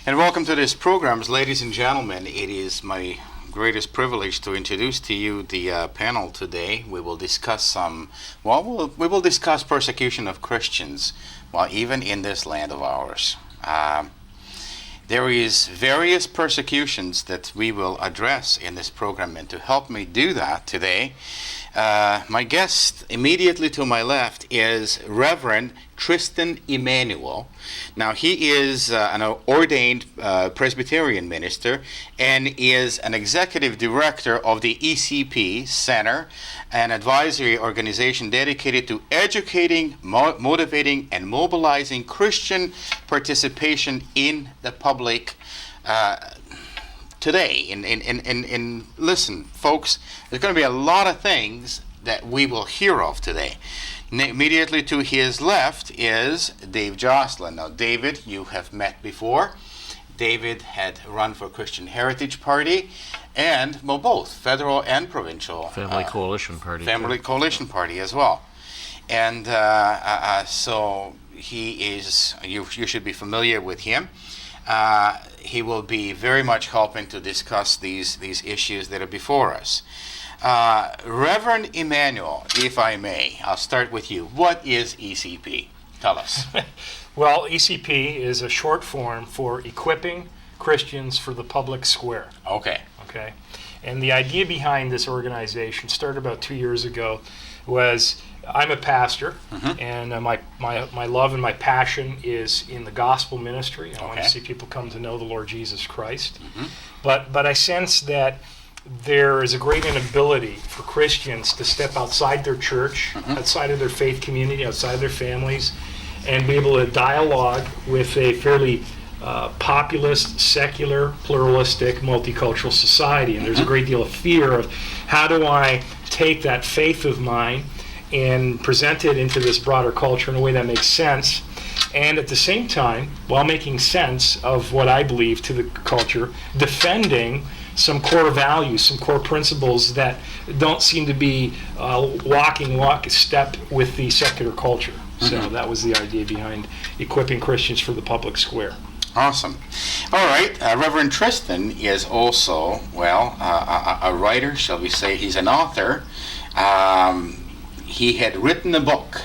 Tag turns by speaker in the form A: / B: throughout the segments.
A: And welcome to this program, ladies and gentlemen. It is my greatest privilege to introduce to you the panel today. We will discuss we will discuss persecution of Christians, even in this land of ours. There is various persecutions that we will address in this program, and to help me do that today, my guest immediately to my left is Reverend Tristan Emmanuel. Now, he is an ordained Presbyterian minister and is an executive director of the ECP Center, an advisory organization dedicated to educating, motivating, and mobilizing Christian participation in the public today. And listen, folks, there's going to be a lot of things that we will hear of today. Immediately to his left is Dave Joslin. Now, David, you have met before. David had run for Christian Heritage Party and, both federal and provincial.
B: Family Coalition Party.
A: Family Coalition Party as well. And so he is, you should be familiar with him. He will be very much helping to discuss these issues that are before us. Reverend Emmanuel, if I may, I'll start with you. What is ECP? Tell us.
C: Well, ECP is a short form for Equipping Christians for the Public Square.
A: Okay.
C: And the idea behind this organization started about 2 years ago. Was I'm a pastor, and my love and my passion is in the gospel ministry. I want to see people come to know the Lord Jesus Christ. But I sense that there is a great inability for Christians to step outside their church, outside of their faith community, outside of their families, and be able to dialogue with a fairly populist, secular, pluralistic, multicultural society. And there's a great deal of fear of how do I take that faith of mine and present it into this broader culture in a way that makes sense, and at the same time, while making sense of what I believe to the culture, defending some core values, some core principles that don't seem to be step with the secular culture. So that was the idea behind Equipping Christians for the Public Square.
A: Awesome. All right. Reverend Tristan is also, a writer, shall we say. He's an author. He had written a book.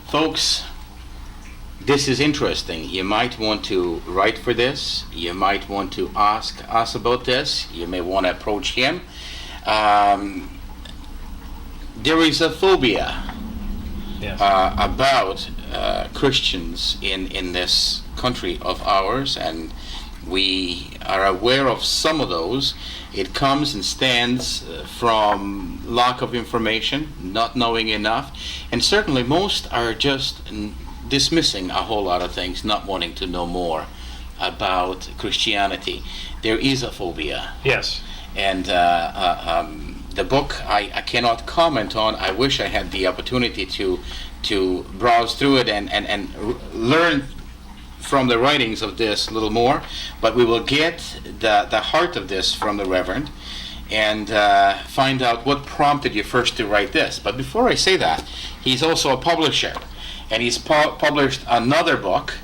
A: Folks, this is interesting. You might want to write for this. You might want to ask us about this. You may want to approach him. There is a phobia about Christians in this country of ours, and we are aware of some of those. It comes and stands from lack of information, not knowing enough, and certainly most are just dismissing a whole lot of things, not wanting to know more about Christianity. There is a phobia.
C: Yes.
A: And the book I cannot comment on. I wish I had the opportunity to browse through it and learn from the writings of this a little more, but we will get the heart of this from the Reverend and find out what prompted you first to write this. But before I say that, he's also a publisher, and he's published another book.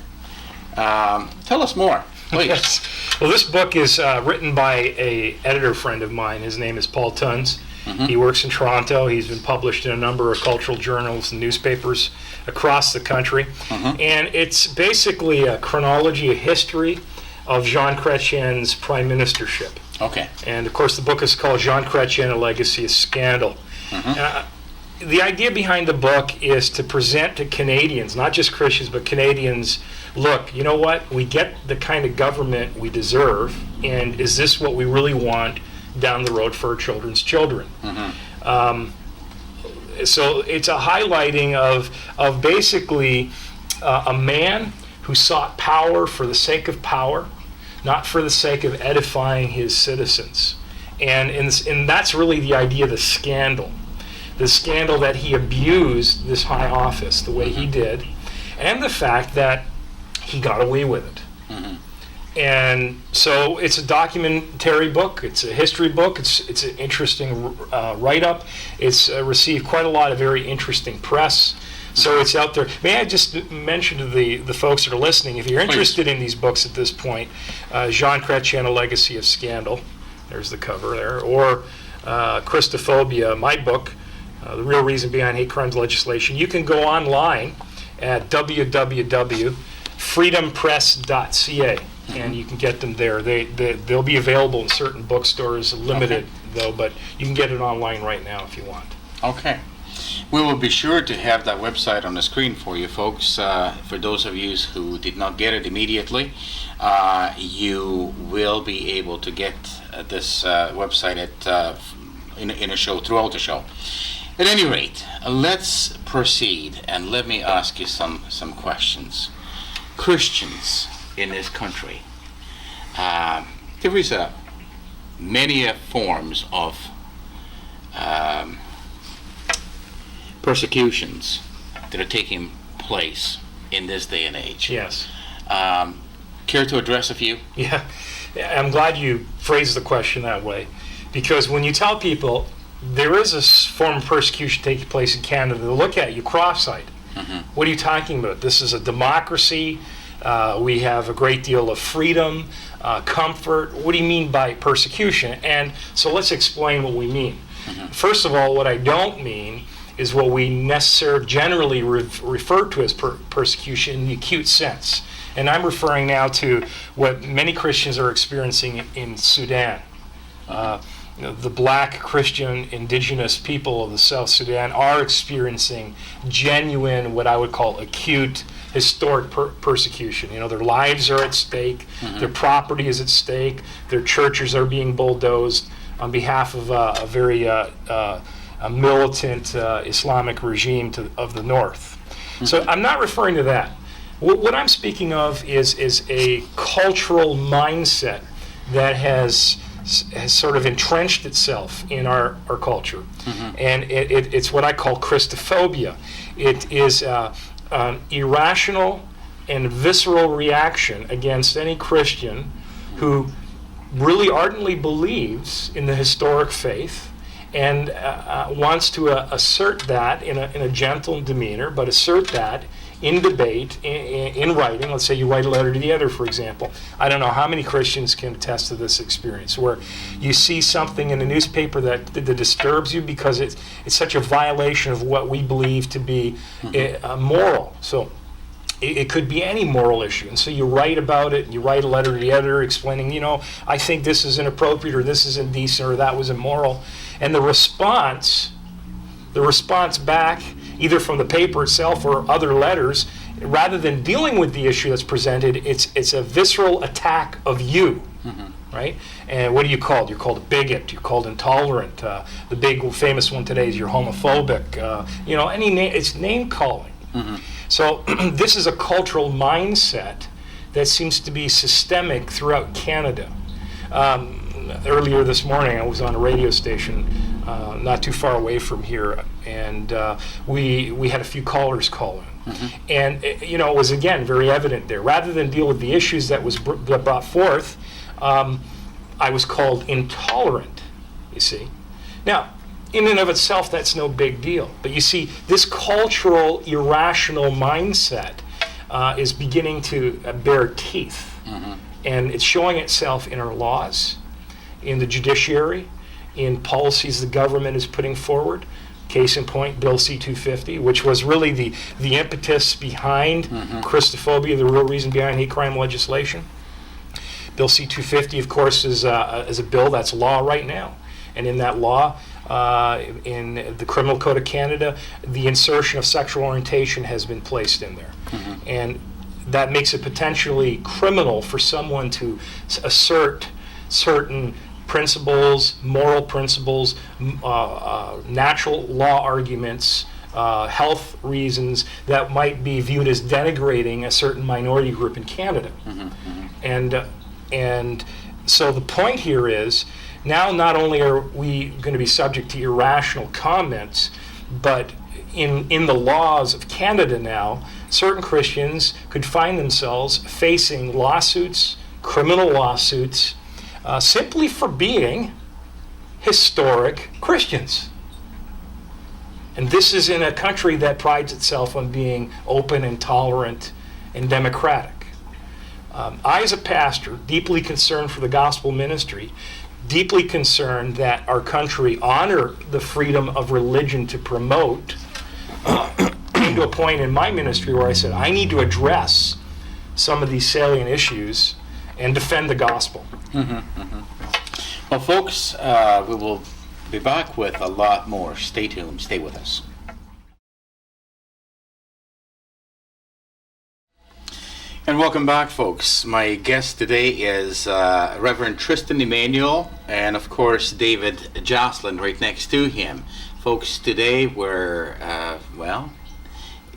A: Tell us more, please.
C: Yes. Well, this book is written by an editor friend of mine. His name is Paul Tuns. He works in Toronto. He's been published in a number of cultural journals and newspapers across the country. And it's basically a chronology, a history of Jean Chrétien's prime ministership.
A: Okay.
C: And of course the book is called Jean Chrétien, A Legacy of Scandal. The idea behind the book is to present to Canadians, not just Christians, but Canadians, look, you know what? We get the kind of government we deserve, and is this what we really want down the road for our children's children? So it's a highlighting of basically a man who sought power for the sake of power, not for the sake of edifying his citizens. And that's really the idea of the scandal that he abused this high office the way he did, and the fact that he got away with it. And so it's a documentary book, it's a history book, it's an interesting write-up. It's received quite a lot of very interesting press. So it's out there. May I just mention to the folks that are listening, if you're interested in these books at this point, Jean Chrétien, A Legacy of Scandal, there's the cover there, or Christophobia, my book, The Real Reason Behind Hate Crimes Legislation. You can go online at www.freedompress.ca, and you can get them there. They'll be available in certain bookstores, limited though, but you can get it online right now if you want.
A: Okay. We will be sure to have that website on the screen for you folks. For those of you who did not get it immediately, you will be able to get this website in a show, throughout the show. At any rate, let's proceed, and let me ask you some questions. Christians in this country, there is many forms of persecutions that are taking place in this day and age.
C: Yes.
A: Care to address a few?
C: Yeah, I'm glad you phrased the question that way, because when you tell people there is a form of persecution taking place in Canada, they'll look at you cross-eyed. What are you talking about? This is a democracy. We have a great deal of freedom, comfort. What do you mean by persecution? And so let's explain what we mean. First of all, what I don't mean is what we necessarily generally refer to as persecution in the acute sense. And I'm referring now to what many Christians are experiencing in Sudan. The black Christian indigenous people of the South Sudan are experiencing genuine, what I would call acute, historic persecution. Their lives are at stake, their property is at stake, their churches are being bulldozed on behalf of a very a militant Islamic regime of the north. So I'm not referring to that. What I'm speaking of is a cultural mindset that has sort of entrenched itself in our culture. And it's what I call Christophobia. It is an irrational and visceral reaction against any Christian who really ardently believes in the historic faith and wants to assert that in a gentle demeanor, but assert that in debate, in writing. Let's say you write a letter to the editor, for example. I don't know how many Christians can attest to this experience, where you see something in the newspaper that disturbs you because it's such a violation of what we believe to be moral. So it could be any moral issue. And so you write about it, and you write a letter to the editor explaining, I think this is inappropriate, or this is indecent, or that was immoral. And the response back, either from the paper itself or other letters, rather than dealing with the issue that's presented, it's a visceral attack of you, right? And what are you called? You're called a bigot. You're called intolerant. The big famous one today is you're homophobic. Any name, it's name calling. So this is a cultural mindset that seems to be systemic throughout Canada. Earlier this morning, I was on a radio station not too far away from here, and we had a few callers call in. And it was, again, very evident there. Rather than deal with the issues that was brought forth, I was called intolerant, you see. Now, in and of itself, that's no big deal. But you see, this cultural, irrational mindset is beginning to bear teeth. And it's showing itself in our laws, in the judiciary, in policies the government is putting forward. Case in point, Bill C-250, which was really the impetus behind Christophobia, the real reason behind hate crime legislation. Bill C-250, of course, is a bill that's law right now. And in that law, in the Criminal Code of Canada, the insertion of sexual orientation has been placed in there. And that makes it potentially criminal for someone to assert certain principles, moral principles, natural law arguments, health reasons that might be viewed as denigrating a certain minority group in Canada. And so the point here is, now not only are we going to be subject to irrational comments, but in the laws of Canada now, certain Christians could find themselves facing lawsuits, criminal lawsuits, simply for being historic Christians. And this is in a country that prides itself on being open and tolerant and democratic. I, as a pastor, deeply concerned for the gospel ministry, deeply concerned that our country honor the freedom of religion to promote, came to a point in my ministry where I said, I need to address some of these salient issues and defend the gospel.
A: Well, folks, we will be back with a lot more. Stay tuned. Stay with us. And welcome back, folks. My guest today is Reverend Tristan Emmanuel and, of course, David Joslin right next to him. Folks, today we're,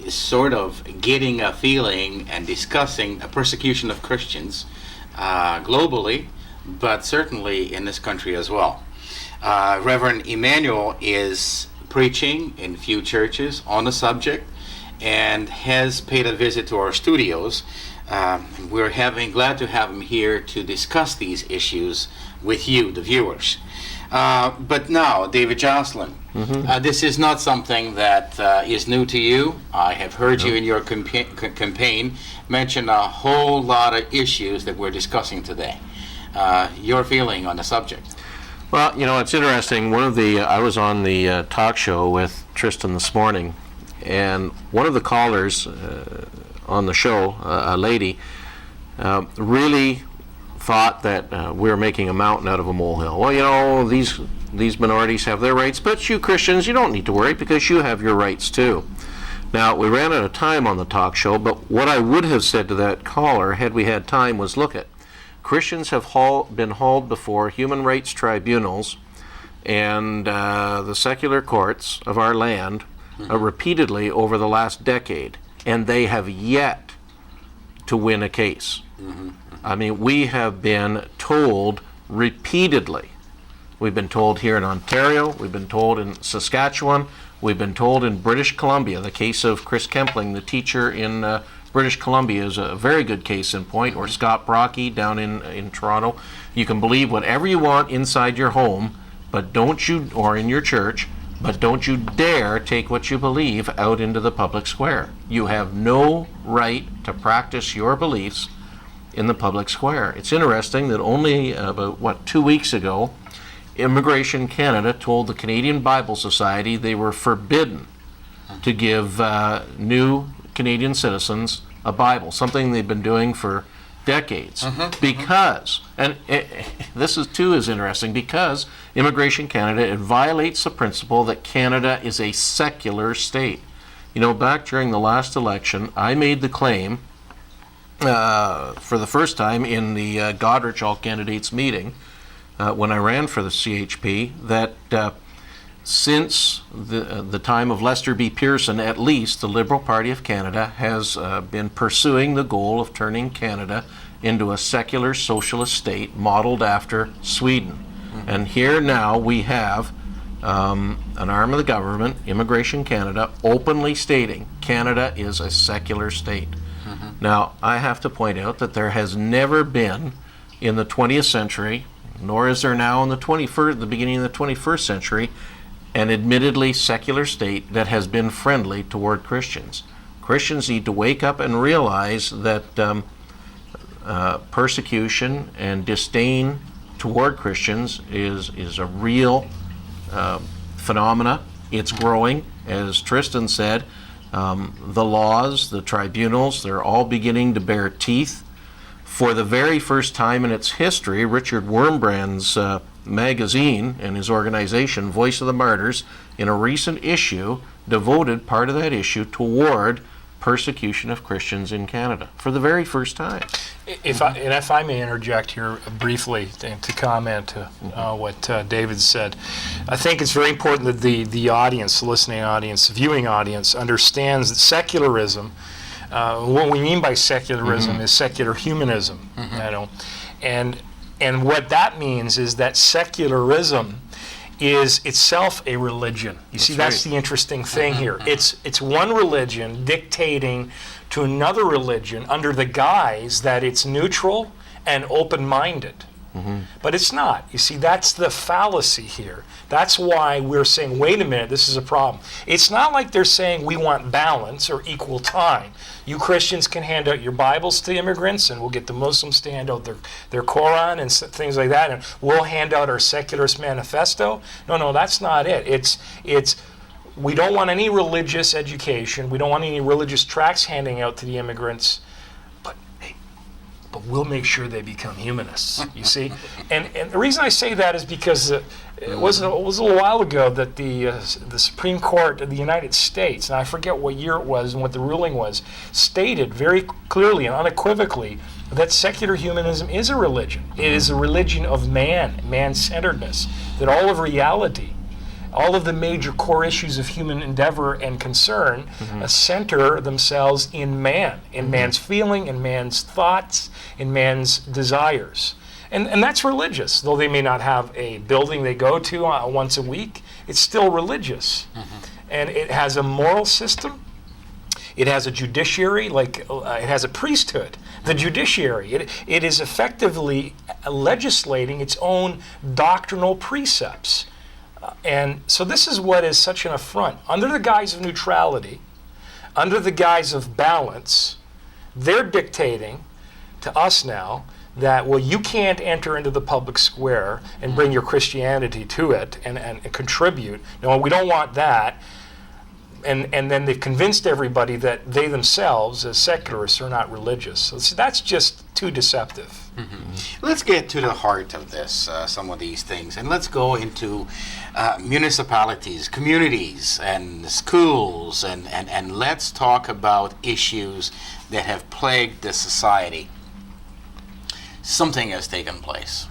A: sort of getting a feeling and discussing a persecution of Christians globally, but certainly in this country as well. Reverend Emmanuel is preaching in few churches on the subject and has paid a visit to our studios. We're glad to have him here to discuss these issues with you, the viewers. But now, David Joslin, this is not something that is new to you. I have heard you in your campaign mention a whole lot of issues that we're discussing today. Your feeling on the subject?
B: Well, it's interesting. I was on the talk show with Tristan this morning, and one of the callers on the show, a lady, really thought that we were making a mountain out of a molehill. Well, these minorities have their rights, but you Christians, you don't need to worry because you have your rights too. Now, we ran out of time on the talk show, but what I would have said to that caller, had we had time, was look at Christians have been hauled before human rights tribunals and the secular courts of our land repeatedly over the last decade, and they have yet to win a case. I mean, we have been told repeatedly. We've been told here in Ontario, we've been told in Saskatchewan, we've been told in British Columbia. The case of Chris Kempling, the teacher in British Columbia, is a very good case in point, or Scott Brocky down in Toronto. You can believe whatever you want inside your home, but or in your church, but don't you dare take what you believe out into the public square. You have no right to practice your beliefs in the public square. It's interesting that only about 2 weeks ago, Immigration Canada told the Canadian Bible Society they were forbidden to give new Canadian citizens a Bible, something they've been doing for decades. Because, and this is interesting, because Immigration Canada, it violates the principle that Canada is a secular state. Back during the last election, I made the claim for the first time in the Goderich All Candidates meeting when I ran for the CHP that since the time of Lester B. Pearson, at least, the Liberal Party of Canada has been pursuing the goal of turning Canada into a secular socialist state modeled after Sweden. And here now we have an arm of the government, Immigration Canada, openly stating Canada is a secular state. Now, I have to point out that there has never been in the 20th century, nor is there now in the beginning of the 21st century, an admittedly secular state that has been friendly toward Christians. Christians need to wake up and realize that persecution and disdain toward Christians is a real phenomena. It's growing. As Tristan said, the laws, the tribunals, they're all beginning to bear teeth. For the very first time in its history, Richard Wurmbrand's magazine and his organization, Voice of the Martyrs, in a recent issue, devoted part of that issue toward persecution of Christians in Canada for the very first time.
C: If I may interject here briefly to comment to what David said, I think it's very important that the audience, the listening audience, the viewing audience, understands that secularism, what we mean by secularism is secular humanism, and what that means is that secularism is itself a religion. You see, that's the interesting thing here. It's one religion dictating to another religion under the guise that it's neutral and open-minded. But it's not. You see, that's the fallacy here. That's why we're saying, wait a minute, this is a problem. It's not like they're saying we want balance or equal time. You Christians can hand out your Bibles to immigrants, and we'll get the Muslims to hand out their Quran and things like that, and we'll hand out our secularist manifesto. No, that's not it. It's we don't want any religious education. We don't want any religious tracts handing out to the immigrants. But we'll make sure they become humanists, you see? And the reason I say that is because it was a little while ago that the Supreme Court of the United States, and I forget what year it was and what the ruling was, stated very clearly and unequivocally that secular humanism is a religion. It is a religion of man-centeredness, that all of reality, all of the major core issues of human endeavor and concern center themselves in man, in man's feeling, in man's thoughts, in man's desires. And that's religious. Though they may not have a building they go to once a week, it's still religious. And it has a moral system. It has a judiciary, it has a priesthood. The judiciary, it is effectively legislating its own doctrinal precepts. And so this is what is such an affront. Under the guise of neutrality, under the guise of balance, they're dictating to us now that, well, you can't enter into the public square and bring your Christianity to it and contribute. No, we don't want that. And then they've convinced everybody that they themselves, as secularists, are not religious. So that's just too deceptive.
A: Let's get to the heart of this, some of these things, and let's go into municipalities, communities, and schools, and let's talk about issues that have plagued the society. Something has taken place.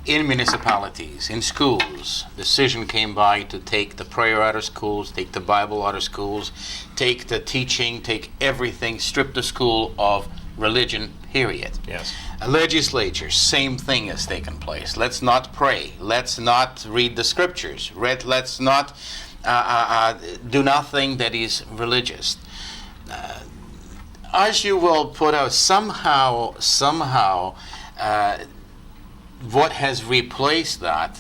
A: In municipalities, in schools, decision came by to take the prayer out of schools, take the Bible out of schools, take the teaching, take everything, strip the school of religion, period.
C: Yes.
A: A legislature, same thing has taken place. Let's not pray. Let's not read the scriptures. Let's not do nothing that is religious. As you will put out, somehow, what has replaced that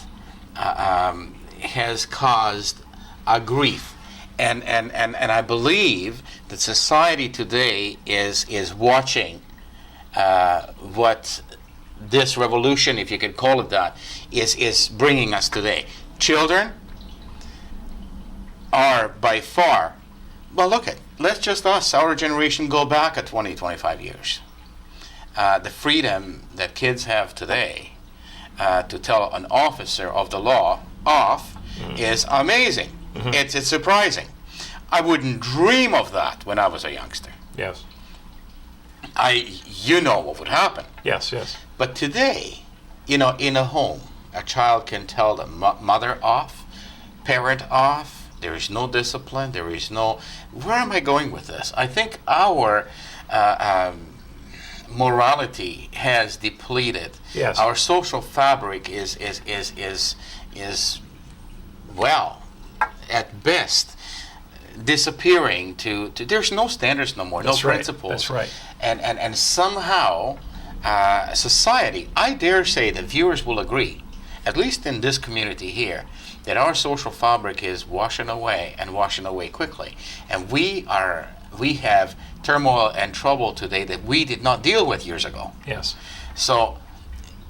A: has caused a grief, and I believe that society today is watching what this revolution, if you could call it that, is bringing us today. Children are by far, well, let's just us, our generation, go back at 20, 25 years. The freedom that kids have today to tell an officer of the law off is amazing. It's surprising. I wouldn't dream of that when I was a youngster.
C: Yes.
A: You know what would happen.
C: Yes.
A: But today, in a home, a child can tell the mother off, parent off. There is no discipline. There is no. Where am I going with this? I think our morality has depleted.
C: Yes.
A: Our social fabric is well, at best, disappearing to there's no standards no more,
C: That's
A: no
C: right.
A: principles.
C: That's right.
A: And somehow society, I dare say the viewers will agree, at least in this community here, that our social fabric is washing away quickly. And we have turmoil and trouble today that we did not deal with years ago.
C: Yes.
A: So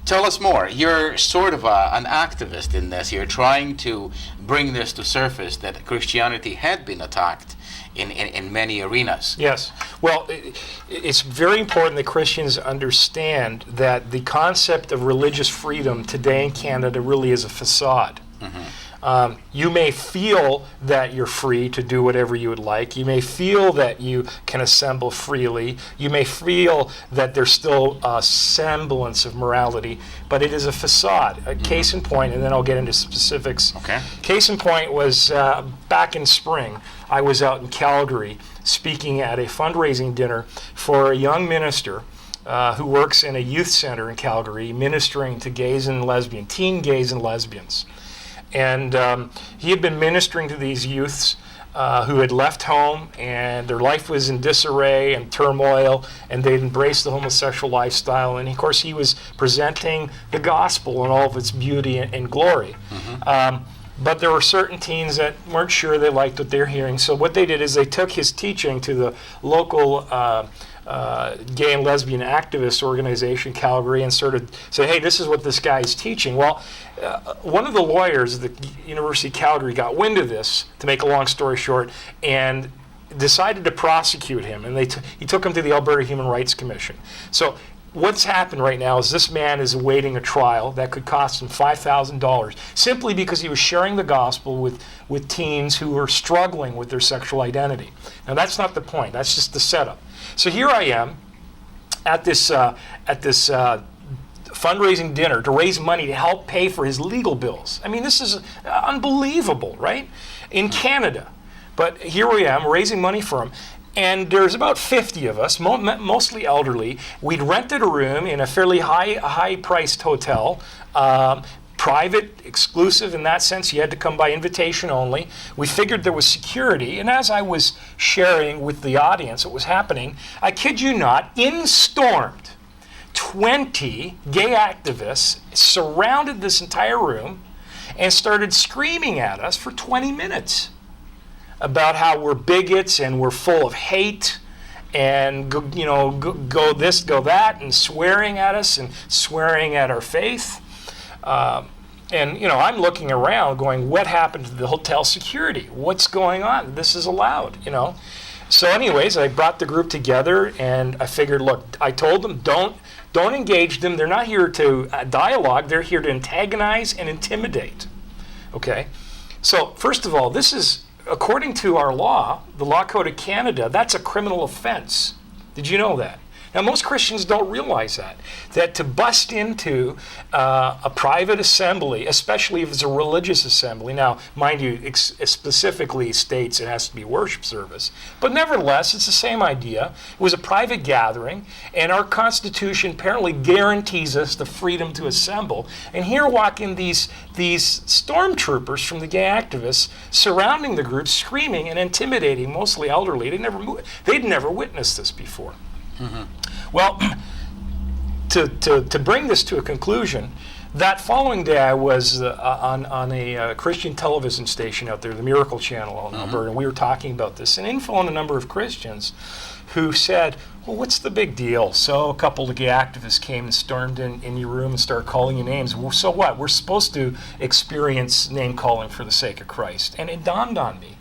A: tell us more. You're sort of an activist in this. You're trying to bring this to surface that Christianity had been attacked in many arenas.
C: Yes. Well, it's very important that Christians understand that the concept of religious freedom today in Canada really is a facade. You may feel that you're free to do whatever you would like. You may feel that you can assemble freely. You may feel that there's still a semblance of morality, but it is a facade. A case in point, and then I'll get into specifics.
A: Okay.
C: Case in point was back in spring. I was out in Calgary speaking at a fundraising dinner for a young minister who works in a youth center in Calgary, ministering to teen gays and lesbians. And he had been ministering to these youths who had left home and their life was in disarray and turmoil, and they'd embraced the homosexual lifestyle. And of course, he was presenting the gospel in all of its beauty and glory. But there were certain teens that weren't sure they liked what they're hearing. So what they did is they took his teaching to the local gay and lesbian activist organization, Calgary, and sort of said, hey, this is what this guy is teaching. Well, one of the lawyers at the University of Calgary got wind of this, to make a long story short, and decided to prosecute him. And he took him to the Alberta Human Rights Commission. So what's happened right now is this man is awaiting a trial that could cost him $5,000 simply because he was sharing the gospel with teens who were struggling with their sexual identity. Now, that's not the point. That's just the setup. So here I am at this fundraising dinner to raise money to help pay for his legal bills. I mean, this is unbelievable, right? In Canada. But here I am raising money for him. And there's about 50 of us, mostly elderly. We'd rented a room in a fairly high-priced hotel, private, exclusive in that sense. You had to come by invitation only. We figured there was security. And as I was sharing with the audience what was happening, I kid you not, in-stormed 20 gay activists, surrounded this entire room, and started screaming at us for 20 minutes. About how we're bigots and we're full of hate and go this, go that, and swearing at us and swearing at our faith. And I'm looking around going, what happened to the hotel security? What's going on? This is allowed, So anyways, I brought the group together and I figured, look, I told them, don't engage them. They're not here to dialogue. They're here to antagonize and intimidate. Okay? So first of all, this is, according to our law, the Law Code of Canada, that's a criminal offense. Did you know that? Now, most Christians don't realize that to bust into a private assembly, especially if it's a religious assembly, now, mind you, it specifically states it has to be worship service, but nevertheless, it's the same idea. It was a private gathering, and our Constitution apparently guarantees us the freedom to assemble. And here walk in these stormtroopers from the gay activists surrounding the group, screaming and intimidating, mostly elderly. They'd never witnessed this before. Mm-hmm. Well, to bring this to a conclusion, that following day I was on a Christian television station out there, the Miracle Channel in Alberta, and we were talking about this. And in phoned a number of Christians who said, well, what's the big deal? So a couple of gay activists came and stormed in your room and started calling you names. Well, so what? We're supposed to experience name-calling for the sake of Christ. And it dawned on me.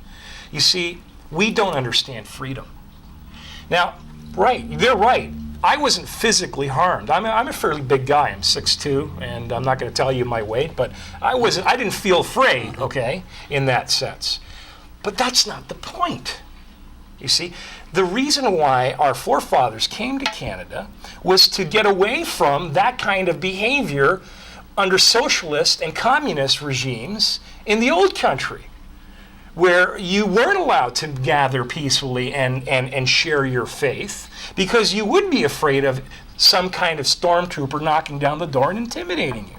C: You see, we don't understand freedom. Now, right, they're right. I wasn't physically harmed. I'm a fairly big guy. I'm 6'2", and I'm not going to tell you my weight, but I didn't feel afraid, okay, in that sense. But that's not the point. You see, the reason why our forefathers came to Canada was to get away from that kind of behavior under socialist and communist regimes in the old country, where you weren't allowed to gather peacefully and share your faith because you would be afraid of some kind of stormtrooper knocking down the door and intimidating you.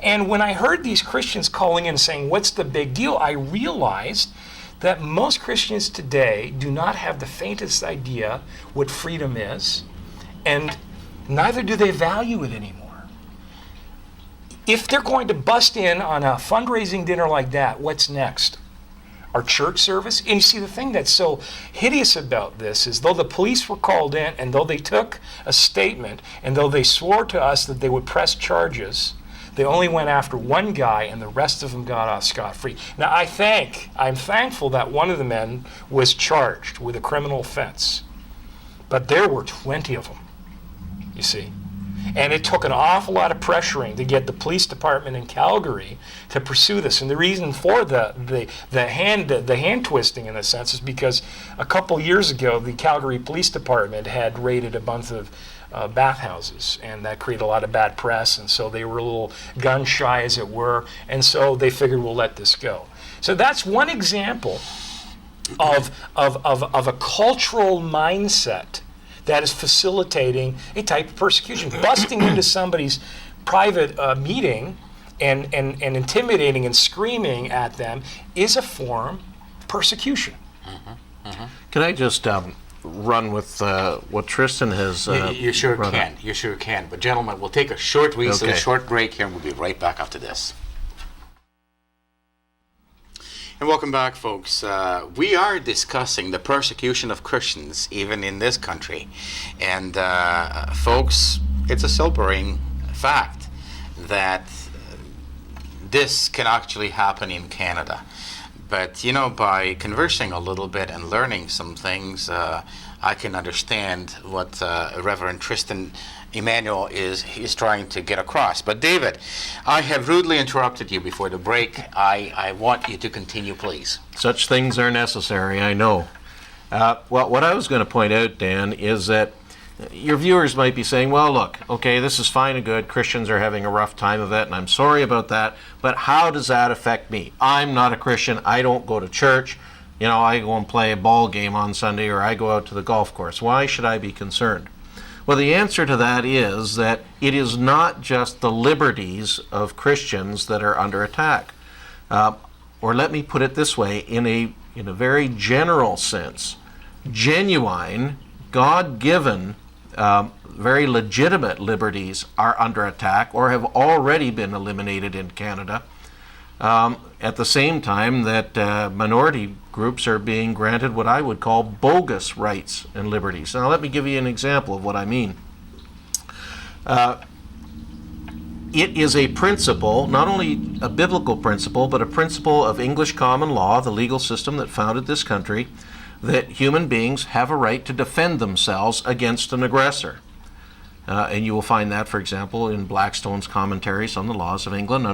C: And when I heard these Christians calling in saying, what's the big deal? I realized that most Christians today do not have the faintest idea what freedom is, and neither do they value it anymore. If they're going to bust in on a fundraising dinner like that, what's next? Our church service? And you see, the thing that's so hideous about this is though the police were called in and though they took a statement and though they swore to us that they would press charges, they only went after one guy and the rest of them got off scot-free. Now I'm thankful that one of the men was charged with a criminal offense. But there were 20 of them, you see. And it took an awful lot of pressuring to get the police department in Calgary to pursue this. And the reason for the hand twisting, in a sense, is because a couple years ago, the Calgary Police Department had raided a bunch of bathhouses, and that created a lot of bad press. And so they were a little gun shy, as it were. And so they figured, we'll let this go. So that's one example of a cultural mindset that is facilitating a type of persecution. Busting into somebody's private meeting and intimidating and screaming at them is a form of persecution.
B: Can I just run with what Tristan has
A: You sure
B: brought
A: can.
B: up?
A: You sure can. But gentlemen, we'll take a short recess,
B: Okay.
A: short break here, and we'll be right back after this. And welcome back, folks. We are discussing the persecution of Christians, even in this country. And, folks, it's a sobering fact that this can actually happen in Canada. But, you know, by conversing a little bit and learning some things, I can understand what Reverend Tristan Emmanuel is trying to get across. But David, I have rudely interrupted you before the break. I want you to continue, please.
B: Such things are necessary, I know. Well, what I was going to point out, Dan, is that your viewers might be saying, well, look, okay, this is fine and good. Christians are having a rough time of it, and I'm sorry about that. But how does that affect me? I'm not a Christian. I don't go to church. You know, I go and play a ball game on Sunday, or I go out to the golf course. Why should I be concerned? Well, the answer to that is that it is not just the liberties of Christians that are under attack. Or let me put it this way, in a very general sense, genuine, God-given, very legitimate liberties are under attack or have already been eliminated in Canada. At the same time that minority groups are being granted what I would call bogus rights and liberties. Now let me give you an example of what I mean. It is a principle, not only a biblical principle, but a principle of English common law, the legal system that founded this country, that human beings have a right to defend themselves against an aggressor. And you will find that, for example, in Blackstone's commentaries on the laws of England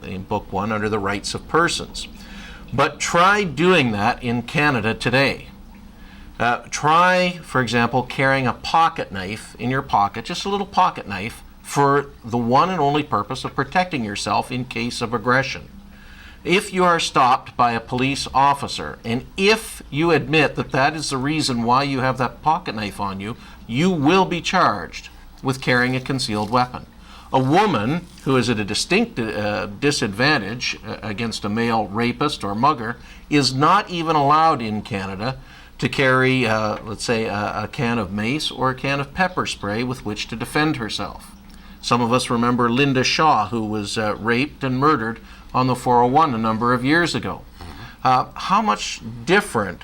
B: in Book 1 under the rights of persons. But try doing that in Canada today. Try, for example, carrying a pocket knife in your pocket, just a little pocket knife, for the one and only purpose of protecting yourself in case of aggression. If you are stopped by a police officer, and if you admit that that is the reason why you have that pocket knife on you, you will be charged with carrying a concealed weapon. A woman who is at a distinct disadvantage against a male rapist or mugger is not even allowed in Canada to carry, let's say, a can of mace or a can of pepper spray with which to defend herself. Some of us remember Linda Shaw, who was raped and murdered on the 401 a number of years ago. How much different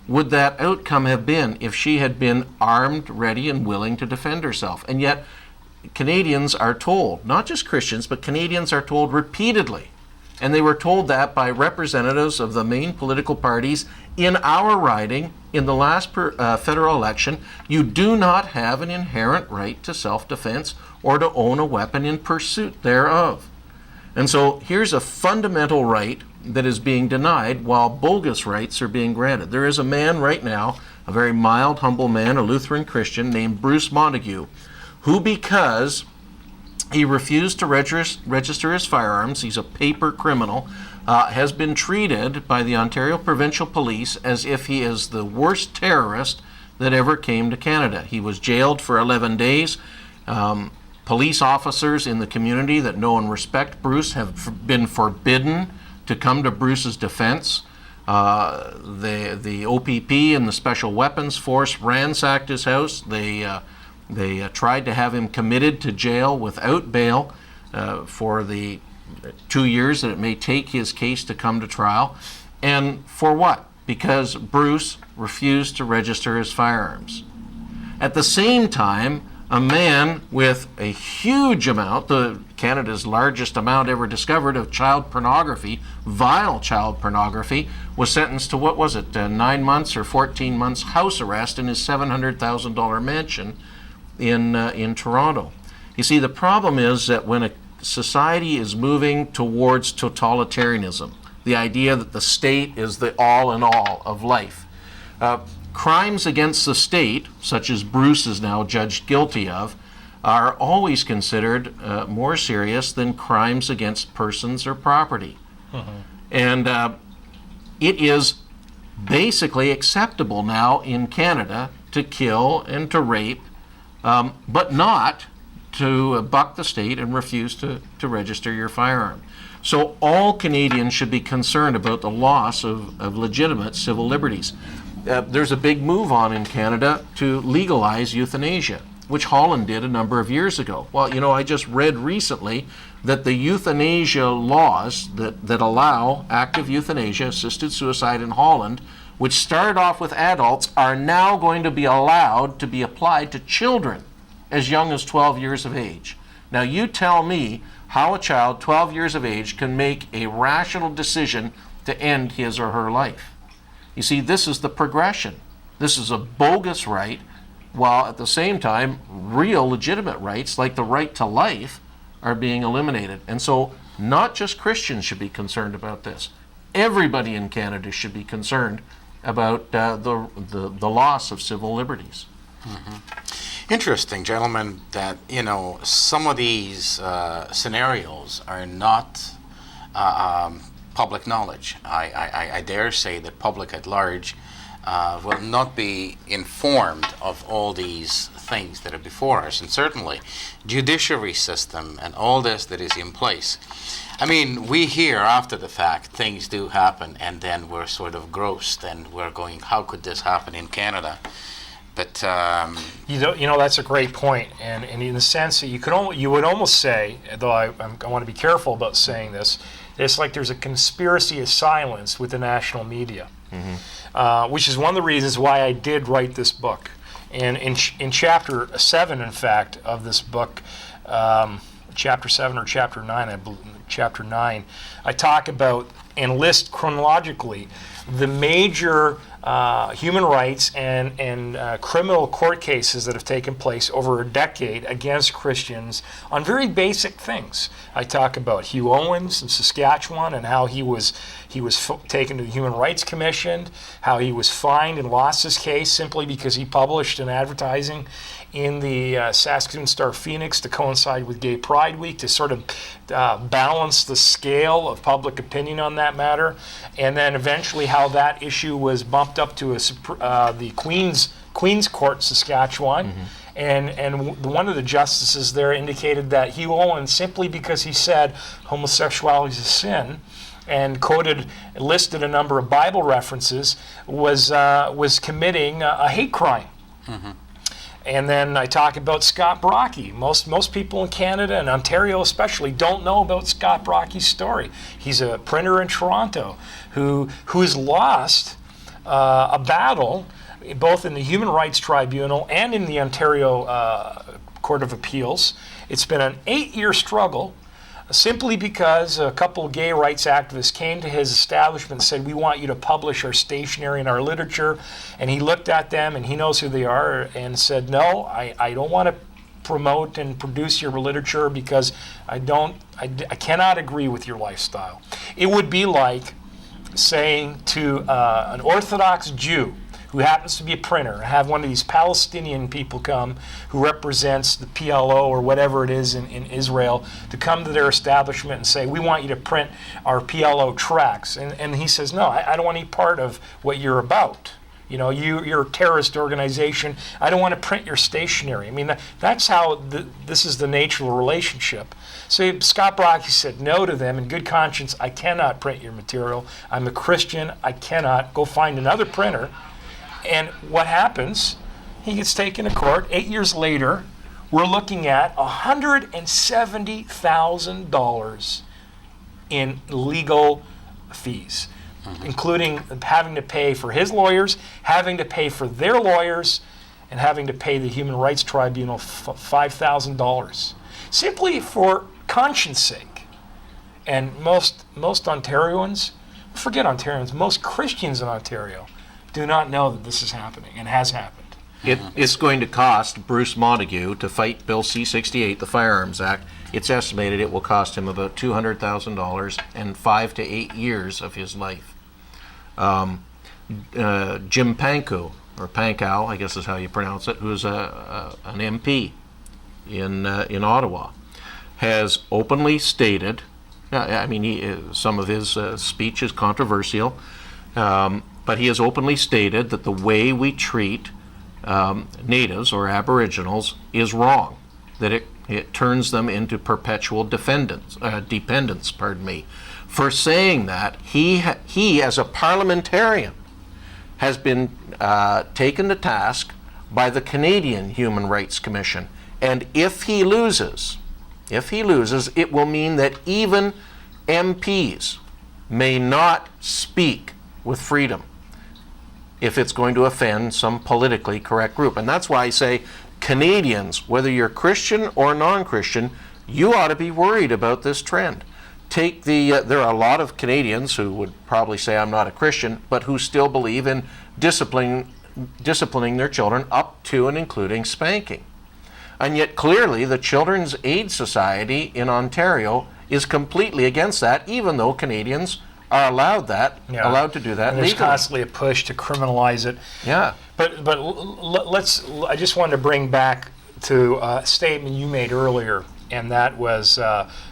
B: would that outcome have been if she had been armed, ready, and willing to defend herself? And yet, Canadians are told, not just Christians, but Canadians are told repeatedly, and they were told that by representatives of the main political parties in our riding in the last federal election, you do not have an inherent right to self-defense or to own a weapon in pursuit thereof. And so here's a fundamental right that is being denied while bogus rights are being granted. There is a man right now, a very mild, humble man, a Lutheran Christian named Bruce Montague, who, because he refused to register his firearms, he's a paper criminal, has been treated by the Ontario Provincial Police as if he is the worst terrorist that ever came to Canada. He was jailed for 11 days. Police officers in the community that know and respect Bruce have been forbidden to come to Bruce's defense. The OPP and the Special Weapons Force ransacked his house. They tried to have him committed to jail without bail for the 2 years that it may take his case to come to trial. And for what? Because Bruce refused to register his firearms. At the same time, a man with a huge amount, Canada's largest amount ever discovered of child pornography, vile child pornography, was sentenced to, 9 months or 14 months house arrest in his $700,000 mansion in Toronto. You see, the problem is that when a society is moving towards totalitarianism, the idea that the state is the all in all of life, crimes against the state, such as Bruce is now judged guilty of, are always considered more serious than crimes against persons or property. And it is basically acceptable now in Canada to kill and to rape, but not to buck the state and refuse to register your firearm. So all Canadians should be concerned about the loss of legitimate civil liberties. There's a big move on in Canada to legalize euthanasia, which Holland did a number of years ago. Well, I just read recently that the euthanasia laws that allow active euthanasia, assisted suicide in Holland, which started off with adults, are now going to be allowed to be applied to children as young as 12 years of age. Now you tell me how a child 12 years of age can make a rational decision to end his or her life. You see, this is the progression. This is a bogus right, while at the same time, real legitimate rights, like the right to life, are being eliminated. And so not just Christians should be concerned about this. Everybody in Canada should be concerned about the loss of civil liberties.
A: Mm-hmm. Interesting, gentlemen, that some of these scenarios are not public knowledge. I dare say that public at large will not be informed of all these things that are before us, and certainly judiciary system and all this that is in place. I mean, we hear after the fact things do happen, and then we're sort of grossed, and we're going, how could this happen in Canada? But
C: that's a great point, and in the sense that you would almost say, though I want to be careful about saying this, it's like there's a conspiracy of silence with the national media, which is one of the reasons why I did write this book. And in chapter 7, in fact, of this book, chapter 7 or chapter 9, I believe, chapter 9, I talk about and list chronologically the major human rights and criminal court cases that have taken place over a decade against Christians on very basic things. I talk about Hugh Owens in Saskatchewan and how he was taken to the Human Rights Commission, how he was fined and lost his case simply because he published an advertising in the Saskatoon Star-Phoenix to coincide with Gay Pride Week to sort of balance the scale of public opinion on that matter, and then eventually how that issue was bumped up to the Queen's Court, Saskatchewan, and one of the justices there indicated that Hugh Owens, simply because he said homosexuality is a sin, and listed a number of Bible references, was committing a hate crime. And then I talk about Scott Brocky. Most people in Canada and Ontario especially don't know about Scott Brocky's story. He's a printer in Toronto who's lost a battle both in the Human Rights Tribunal and in the Ontario Court of Appeals. It's been an 8-year struggle simply because a couple of gay rights activists came to his establishment and said, we want you to publish our stationery and our literature. And he looked at them, and he knows who they are, and said, no, I don't want to promote and produce your literature because I cannot agree with your lifestyle. It would be like saying to an Orthodox Jew who happens to be a printer, have one of these Palestinian people come who represents the PLO or whatever it is in Israel, to come to their establishment and say, we want you to print our PLO tracts. And he says, no, I don't want any part of what you're about. You're a terrorist organization. I don't want to print your stationery. I mean, that's how this is the nature of the relationship. So Scott Brocky said no to them in good conscience. I cannot print your material. I'm a Christian. I cannot. Go find another printer. And what happens? He gets taken to court. 8 years later, we're looking at $170,000 in legal fees, including having to pay for his lawyers, having to pay for their lawyers, and having to pay the Human Rights Tribunal $5,000, simply for conscience sake. And most Ontarians, forget Ontarians, most Christians in Ontario do not know that this is happening and has happened.
B: It's going to cost Bruce Montague to fight Bill C-68, the Firearms Act. It's estimated it will cost him about $200,000 and 5 to 8 years of his life. Jim Pankow, or Pankow, I guess is how you pronounce it, who's an MP in Ottawa, has openly stated, some of his speech is controversial, but he has openly stated that the way we treat natives or aboriginals is wrong. that it turns them into perpetual dependence. For saying that, he as a parliamentarian has been taken to task by the Canadian Human Rights Commission. And if he loses, it will mean that even MPs may not speak with freedom if it's going to offend some politically correct group. And that's why I say, Canadians, whether you're Christian or non-Christian, you ought to be worried about this trend. There are a lot of Canadians who would probably say I'm not a Christian, but who still believe in disciplining their children up to and including spanking. And yet clearly the Children's Aid Society in Ontario is completely against that, even though Canadians are allowed to do that.
C: And there's
B: legally.
C: constantly a push to criminalize it.
B: Yeah.
C: But I just wanted to bring back to a statement you made earlier, and that was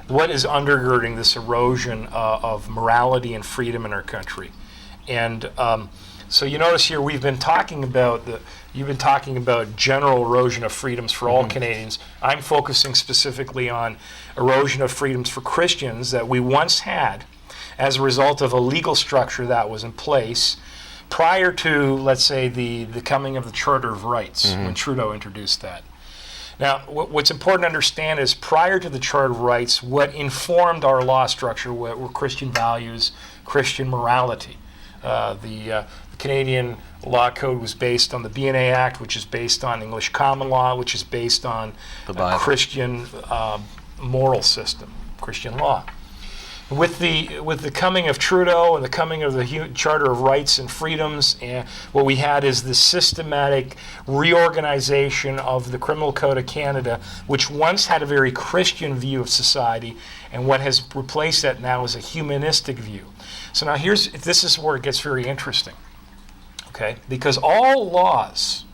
C: what is undergirding this erosion of morality and freedom in our country. And so you notice here you've been talking about general erosion of freedoms for all Canadians. I'm focusing specifically on erosion of freedoms for Christians that we once had as a result of a legal structure that was in place prior to, let's say, the coming of the Charter of Rights, when Trudeau introduced that. Now, what's important to understand is prior to the Charter of Rights, what informed our law structure were Christian values, Christian morality. The Canadian Law Code was based on the BNA Act, which is based on English common law, which is based on a Christian moral system, Christian law. With the coming of Trudeau and the coming of the Charter of Rights and Freedoms, what we had is the systematic reorganization of the Criminal Code of Canada, which once had a very Christian view of society, and what has replaced that now is a humanistic view. So now this is where it gets very interesting, okay? Because all laws,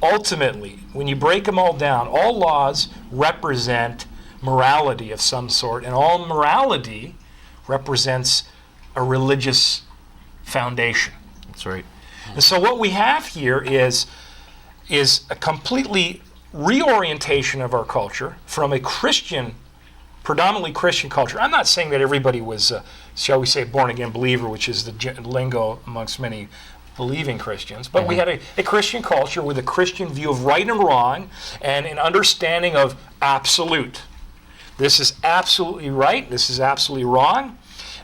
C: ultimately, when you break them all down, all laws represent morality of some sort, and all morality represents a religious foundation.
B: That's right.
C: And so what we have here is a completely reorientation of our culture from a predominantly Christian culture. I'm not saying that everybody was, shall we say, born-again believer, which is the lingo amongst many believing Christians, but we had a Christian culture with a Christian view of right and wrong and an understanding of absolute. This is absolutely right, this is absolutely wrong.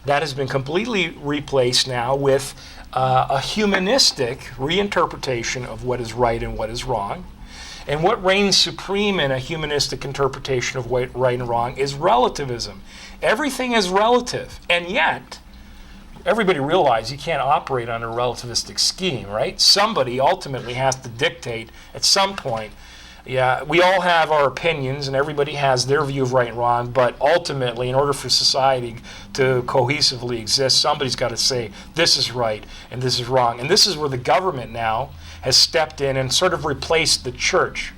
C: That has been completely replaced now with a humanistic reinterpretation of what is right and what is wrong. And what reigns supreme in a humanistic interpretation of what right and wrong is relativism. Everything is relative, and yet everybody realizes you can't operate on a relativistic scheme, right? Somebody ultimately has to dictate at some point. Yeah, we all have our opinions and everybody has their view of right and wrong, but ultimately, in order for society to cohesively exist, somebody's got to say this is right and this is wrong. And this is where the government now has stepped in and sort of replaced the church.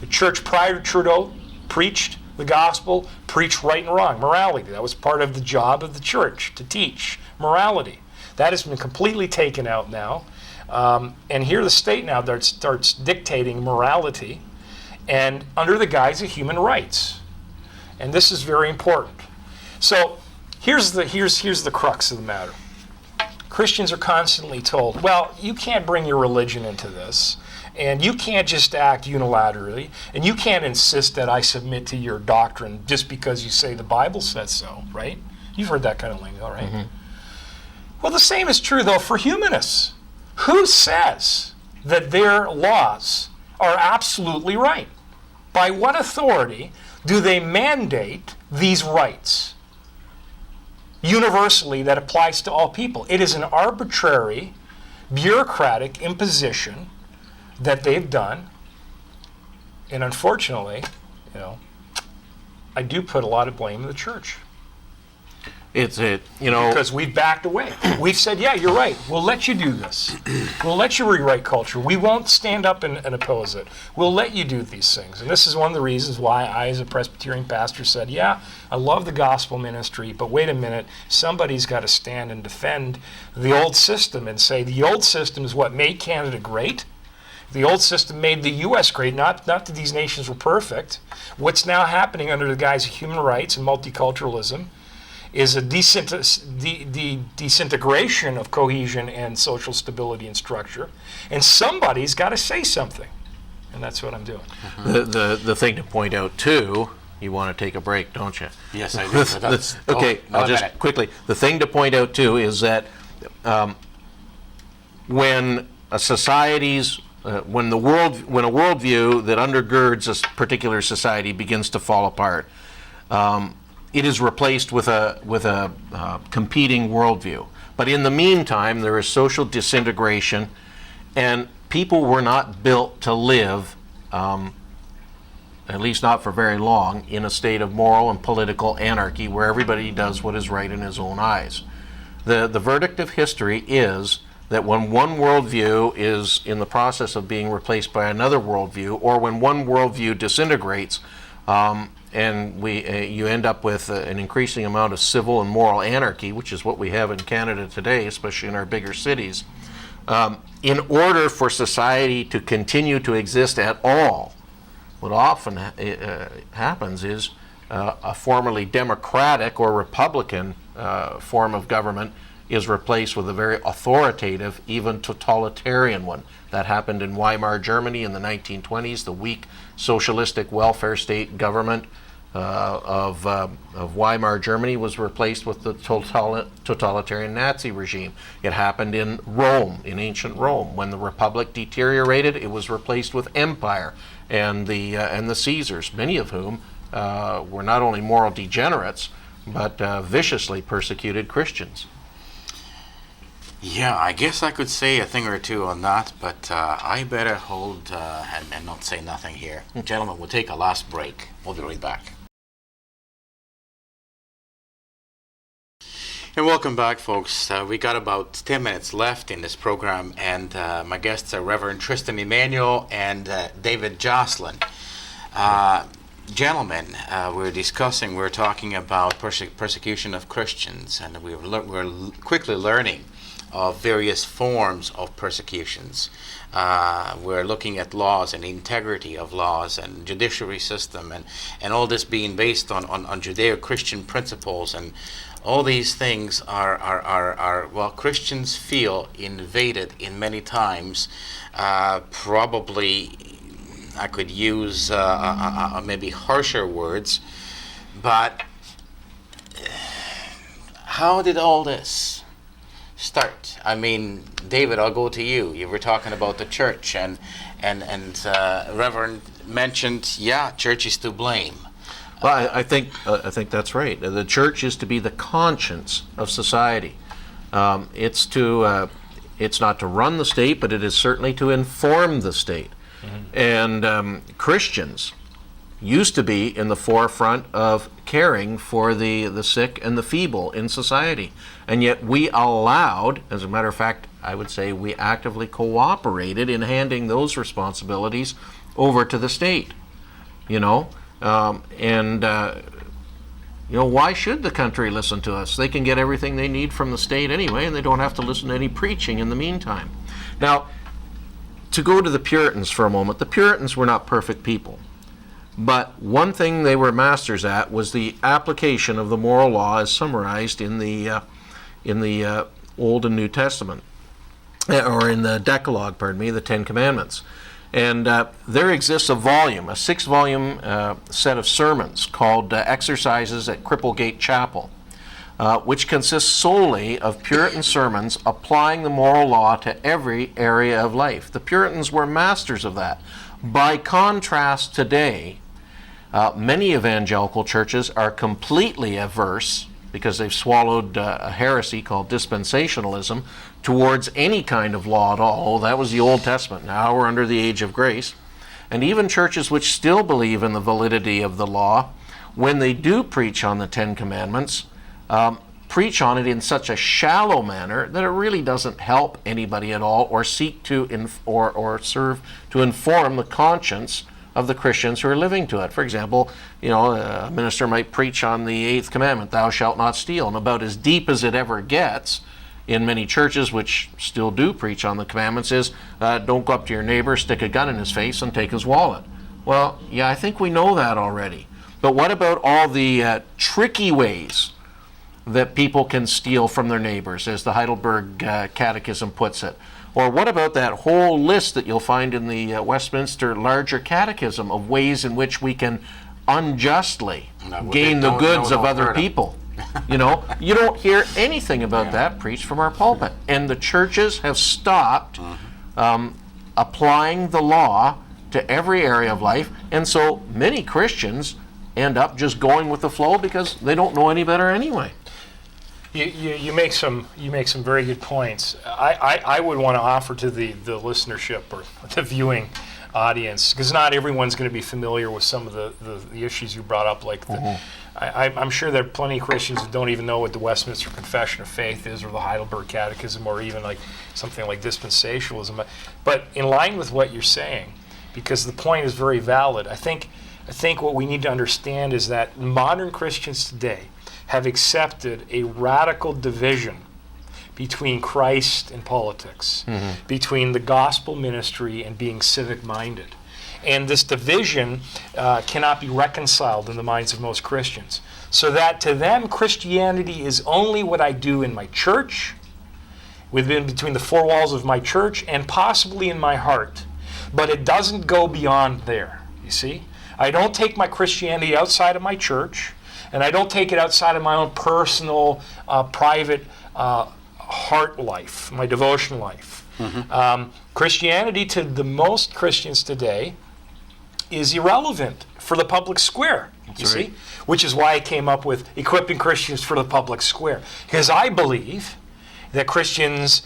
C: The church prior to Trudeau preached the gospel, preached right and wrong, morality. That was part of the job of the church, to teach morality. That has been completely taken out now. And here the state now starts dictating morality, and under the guise of human rights. And this is very important. So here's the crux of the matter. Christians are constantly told, well, you can't bring your religion into this, and you can't just act unilaterally, and you can't insist that I submit to your doctrine just because you say the Bible says so, right? You've heard that kind of lingo, right? Well, the same is true, though, for humanists. Who says that their laws are absolutely right? By what authority do they mandate these rights universally that applies to all people? It is an arbitrary, bureaucratic imposition that they've done. And unfortunately, I do put a lot of blame in the church. Because we've backed away. We've said, yeah, you're right. We'll let you do this. We'll let you rewrite culture. We won't stand up and oppose it. We'll let you do these things. And this is one of the reasons why I, as a Presbyterian pastor, said, yeah, I love the gospel ministry, but wait a minute, somebody's got to stand and defend the old system and say the old system is what made Canada great. The old system made the U.S. great, not that these nations were perfect. What's now happening under the guise of human rights and multiculturalism is a disintegration of cohesion and social stability and structure. And somebody's got to say something. And that's what I'm doing.
B: The thing to point out, too, you want to take a break, don't you?
A: Yes, I do.
B: Okay, I'll just quickly. The thing to point out, too, is that when a society's when a worldview that undergirds a particular society begins to fall apart, it is replaced with a competing worldview. But in the meantime, there is social disintegration, and people were not built to live, at least not for very long, in a state of moral and political anarchy where everybody does what is right in his own eyes. The verdict of history is that when one worldview is in the process of being replaced by another worldview, or when one worldview disintegrates, and you end up with an increasing amount of civil and moral anarchy, which is what we have in Canada today, especially in our bigger cities. In order for society to continue to exist at all, what often happens is a formerly democratic or republican form of government is replaced with a very authoritative, even totalitarian one. That happened in Weimar Germany in the 1920s. The weak socialistic welfare state government of Weimar Germany was replaced with the totalitarian Nazi regime. It happened in Rome, in ancient Rome. When the republic deteriorated, it was replaced with empire and the Caesars, many of whom were not only moral degenerates, but viciously persecuted Christians.
A: Yeah, I guess I could say a thing or two on that, but I better hold and not say nothing here. Gentlemen, we'll take a last break. We'll be right back. And welcome back, folks. We got about 10 minutes left in this program, and my guests are Reverend Tristan Emmanuel and David Joslin. Gentlemen, we're talking about persecution of Christians, and we're quickly learning of various forms of persecutions. We're looking at laws and integrity of laws and judiciary system, and all this being based on Judeo-Christian principles, and all these things are well, Christians feel invaded in many times. Probably I could use maybe harsher words, but how did all this start? I mean, David, I'll go to you. You were talking about the church, and Reverend mentioned, church is to blame.
B: Well, I think that's right. The church is to be the conscience of society. It's not to run the state, but it is certainly to inform the state. Mm-hmm. And Christians used to be in the forefront of caring for the sick and the feeble in society. And yet we allowed, as a matter of fact, I would say we actively cooperated in handing those responsibilities over to the state. Why should the country listen to us? They can get everything they need from the state anyway, and they don't have to listen to any preaching in the meantime. Now, to go to the Puritans for a moment, the Puritans were not perfect people. But one thing they were masters at was the application of the moral law as summarized in the Old and New Testament, or in the Decalogue, the Ten Commandments. And there exists a 6-volume set of sermons called Exercises at Cripplegate Chapel, which consists solely of Puritan sermons applying the moral law to every area of life. The Puritans were masters of that. By contrast, today, many evangelical churches are completely averse, because they've swallowed a heresy called dispensationalism, towards any kind of law at all. That was the Old Testament. Now we're under the age of grace. And even churches which still believe in the validity of the law, when they do preach on the Ten Commandments, preach on it in such a shallow manner that it really doesn't help anybody at all, or seek to or serve to inform the conscience of the Christians who are living to it. For example, a minister might preach on the 8th commandment, thou shalt not steal, and about as deep as it ever gets in many churches, which still do preach on the commandments, is don't go up to your neighbor, stick a gun in his face, and take his wallet. Well, yeah, I think we know that already. But what about all the tricky ways that people can steal from their neighbors, as the Heidelberg Catechism puts it? Or what about that whole list that you'll find in the Westminster Larger Catechism of ways in which we can unjustly gain the goods of other people? You know, you don't hear anything about that preached from our pulpit. And the churches have stopped applying the law to every area of life. And so many Christians end up just going with the flow because they don't know any better anyway.
C: You make some very good points. I would want to offer to the listenership or the viewing audience, because not everyone's going to be familiar with some of the issues you brought up. Like I'm sure there are plenty of Christians who don't even know what the Westminster Confession of Faith is, or the Heidelberg Catechism, or even like something like dispensationalism. But in line with what you're saying, because the point is very valid, I think what we need to understand is that modern Christians today have accepted a radical division between Christ and politics, between the gospel ministry and being civic-minded. And this division cannot be reconciled in the minds of most Christians. So that to them, Christianity is only what I do in my church, within between the four walls of my church, and possibly in my heart. But it doesn't go beyond there, you see? I don't take my Christianity outside of my church, and I don't take it outside of my own personal, private heart life, my devotion life. Christianity to the most Christians today is irrelevant for the public square, you see? Which is why I came up with equipping Christians for the public square. Because I believe that Christians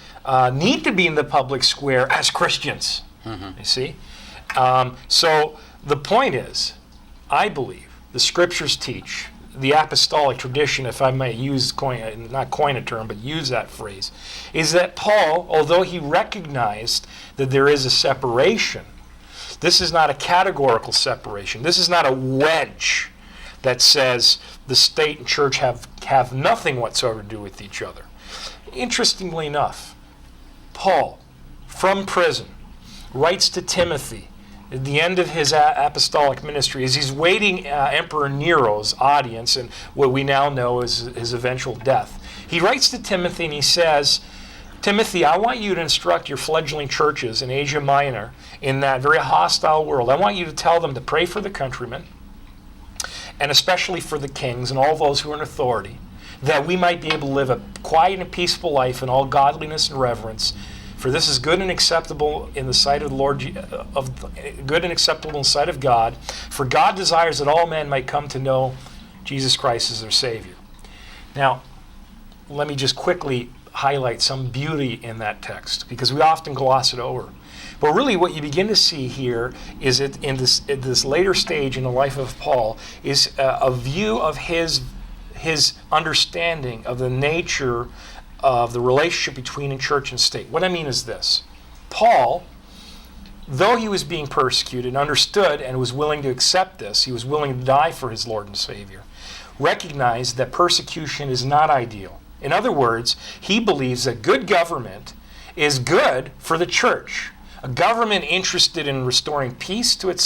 C: need to be in the public square as Christians, you see? So the point is, I believe the scriptures teach, the apostolic tradition, if I may not coin a term, but use that phrase, is that Paul, although he recognized that there is a separation, this is not a categorical separation. This is not a wedge that says the state and church have nothing whatsoever to do with each other. Interestingly enough, Paul, from prison, writes to Timothy at the end of his apostolic ministry, as he's waiting Emperor Nero's audience and what we now know as his eventual death. He writes to Timothy and he says, Timothy, I want you to instruct your fledgling churches in Asia Minor in that very hostile world. I want you to tell them to pray for the countrymen, and especially for the kings and all those who are in authority, that we might be able to live a quiet and peaceful life in all godliness and reverence. For this is good and acceptable in the sight of the Lord, good and acceptable in the sight of God. For God desires that all men might come to know Jesus Christ as their Savior. Now, let me just quickly highlight some beauty in that text, because we often gloss it over. But really what you begin to see here is in this later stage in the life of Paul is a view of his understanding of the nature of the relationship between church and state. What I mean is this. Paul, though he was being persecuted, understood and was willing to accept this, he was willing to die for his Lord and Savior, recognized that persecution is not ideal. In other words, he believes that good government is good for the church. A government interested in restoring peace to its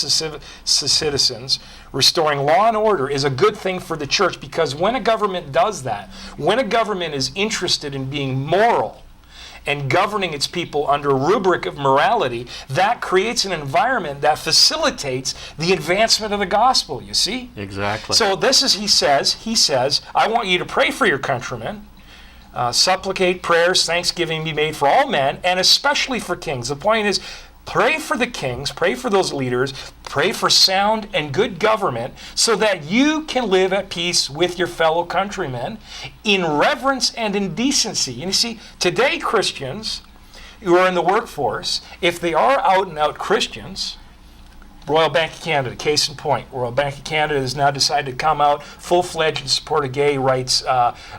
C: citizens, restoring law and order, is a good thing for the church, because when a government does that, when a government is interested in being moral and governing its people under a rubric of morality, that creates an environment that facilitates the advancement of the gospel, you see?
B: Exactly.
C: So this is, he says, I want you to pray for your countrymen, supplicate, prayers, thanksgiving be made for all men, and especially for kings. The point is, pray for the kings, pray for those leaders, pray for sound and good government, so that you can live at peace with your fellow countrymen in reverence and in decency. And you see, today Christians who are in the workforce, if they are out and out Christians, Royal Bank of Canada, case in point. Royal Bank of Canada has now decided to come out full-fledged in support of gay rights,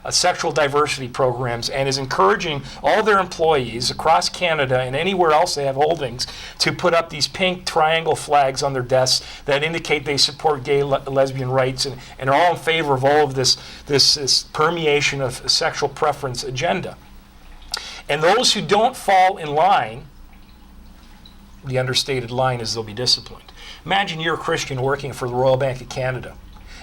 C: sexual diversity programs, and is encouraging all their employees across Canada and anywhere else they have holdings to put up these pink triangle flags on their desks that indicate they support gay, lesbian rights, and are all in favor of all of this permeation of sexual preference agenda. And those who don't fall in line, the understated line is they'll be disciplined. Imagine you're a Christian working for the Royal Bank of Canada,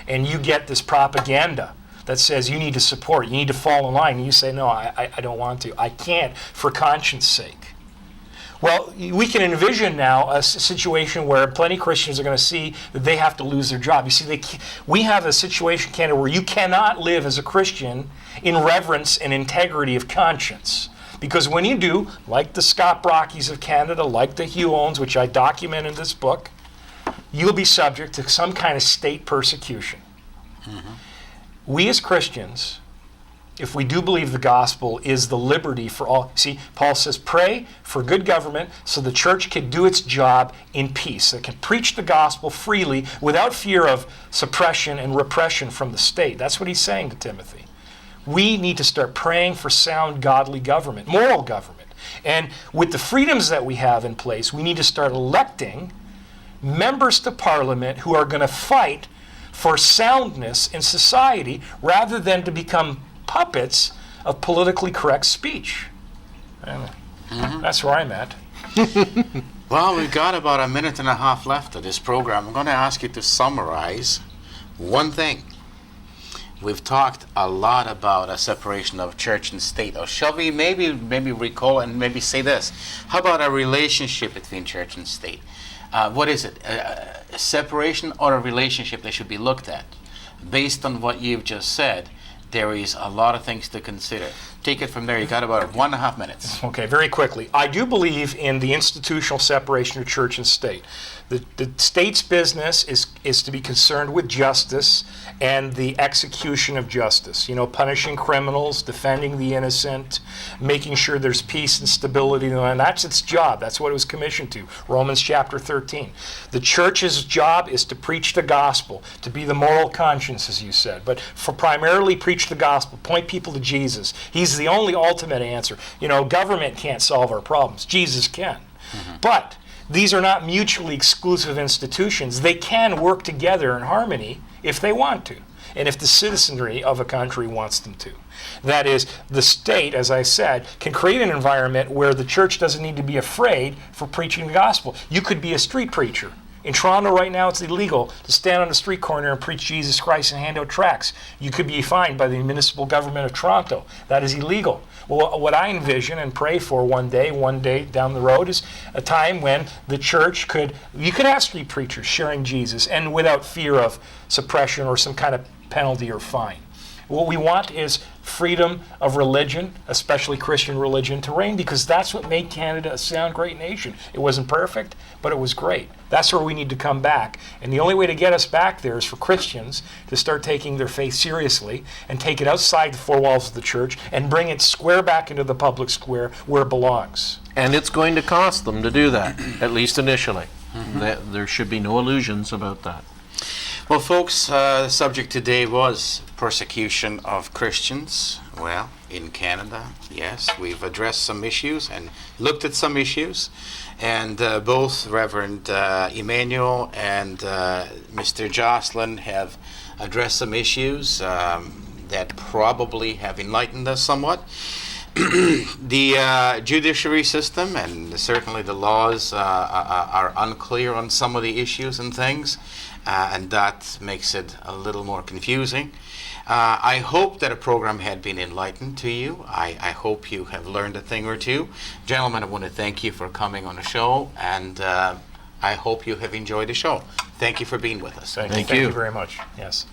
C: and you get this propaganda that says you need to support, you need to fall in line, and you say, no, I don't want to. I can't for conscience sake. Well, we can envision now a situation where plenty of Christians are going to see that they have to lose their job. You see, we have a situation in Canada where you cannot live as a Christian in reverence and integrity of conscience. Because when you do, like the Scott Brockies of Canada, like the Hewons, which I document in this book, you'll be subject to some kind of state persecution. Mm-hmm. We as Christians, if we do believe the gospel is the liberty for all. See, Paul says, pray for good government so the church can do its job in peace. It can preach the gospel freely without fear of suppression and repression from the state. That's what he's saying to Timothy. We need to start praying for sound, godly government, moral government. And with the freedoms that we have in place, we need to start electing members to Parliament who are going to fight for soundness in society rather than to become puppets of politically correct speech. And that's where I'm at.
A: Well, we've got about a minute and a half left of this program. I'm going to ask you to summarize one thing. We've talked a lot about a separation of church and state. Or shall we maybe recall and maybe say this? How about a relationship between church and state? What is it? A separation or a relationship that should be looked at? Based on what you've just said, there is a lot of things to consider. Take it from there. You got about 1.5 minutes.
C: Okay, very quickly. I do believe in the institutional separation of church and state. The state's business is to be concerned with justice and the execution of justice. You know, punishing criminals, defending the innocent, making sure there's peace and stability, and that's its job. That's what it was commissioned to. Romans chapter 13. The church's job is to preach the gospel, to be the moral conscience, as you said, but for primarily preach the gospel, point people to Jesus. He's the only ultimate answer. You know, government can't solve our problems. Jesus can. Mm-hmm. But these are not mutually exclusive institutions. They can work together in harmony if they want to, and if the citizenry of a country wants them to. That is, the state, as I said, can create an environment where the church doesn't need to be afraid for preaching the gospel. You could be a street preacher. In Toronto right now, it's illegal to stand on a street corner and preach Jesus Christ and hand out tracts. You could be fined by the municipal government of Toronto. That is illegal. Well, what I envision and pray for one day down the road is a time when the church you could have street preachers sharing Jesus and without fear of suppression or some kind of penalty or fine. What we want is freedom of religion, especially Christian religion, to reign, because that's what made Canada a sound, great nation. It wasn't perfect, but it was great. That's where we need to come back. And the only way to get us back there is for Christians to start taking their faith seriously and take it outside the four walls of the church and bring it square back into the public square where it belongs.
B: And it's going to cost them to do that, at least initially. Mm-hmm. There should be no illusions about that.
A: Well, folks, the subject today was persecution of Christians. Well, in Canada, yes, we've addressed some issues and looked at some issues. And both Reverend Emmanuel and Mr. Joslin have addressed some issues that probably have enlightened us somewhat. The judiciary system and certainly the laws are unclear on some of the issues and things. And that makes it a little more confusing. I hope that a program had been enlightened to you. I hope you have learned a thing or two. Gentlemen, I want to thank you for coming on the show, and I hope you have enjoyed the show. Thank you for being with us.
C: Thank you very much. Yes.